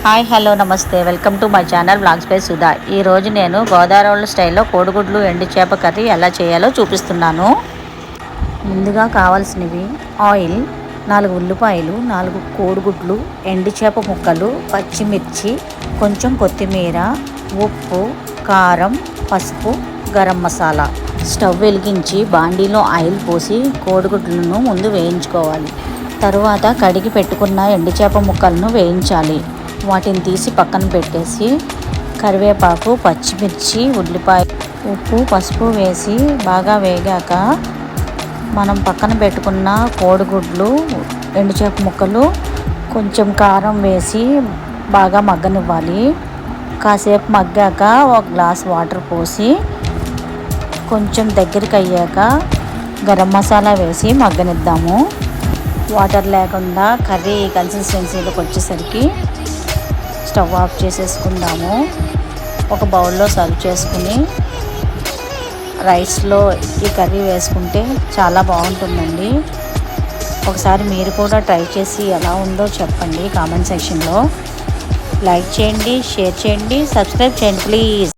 Hi hello నమస్తే welcome to my channel blogs by Sudha. ఈరోజు నేను గోదావరి స్టైల్లో కోడిగుడ్లు ఎండు చేప కర్రీ ఎలా చేయాలో చూపిస్తున్నాను. ముందుగా కావాల్సినవి ఆయిల్, 4 ఉల్లిపాయలు, 4 కోడిగుడ్లు, ఎండు చేప ముక్కలు, పచ్చిమిర్చి, కొంచెం కొత్తిమీర, ఉప్పు, కారం, పసుపు, గరం మసాలా. స్టవ్ వెలిగించి బాండీలో ఆయిల్ పోసి కోడిగుడ్లను ముందు వేయించుకోవాలి. తరువాత కడిగి పెట్టుకున్న ఎండు చేప ముక్కలను వేయించాలి. వాటిని తీసి పక్కన పెట్టేసి కరివేపాకు, పచ్చిమిర్చి, ఉల్లిపాయ, ఉప్పు, పసుపు వేసి బాగా వేగాక మనం పక్కన పెట్టుకున్న కోడిగుడ్లు, ఎండుచేప ముక్కలు, కొంచెం కారం వేసి బాగా మగ్గనివ్వాలి. కాసేపు మగ్గాక ఒక గ్లాస్ వాటర్ పోసి కొంచెం దగ్గరికి అయ్యాక గరం మసాలా వేసి మగ్గనిద్దాము. వాటర్ లేకుండా కర్రీ కన్సిస్టెన్సీలోకి వచ్చేసరికి స్టవ్ ఆఫ్ చేసేసుకుందాము. ఒక బౌల్లో సర్వ్ చేసుకుని రైస్లో ఈ కర్రీ వేసుకుంటే చాలా బాగుంటుందండి. ఒకసారి మీరు కూడా ట్రై చేసి ఎలా ఉందో చెప్పండి కామెంట్ సెక్షన్లో. లైక్ చేయండి, షేర్ చేయండి, సబ్స్క్రైబ్ చేయండి ప్లీజ్.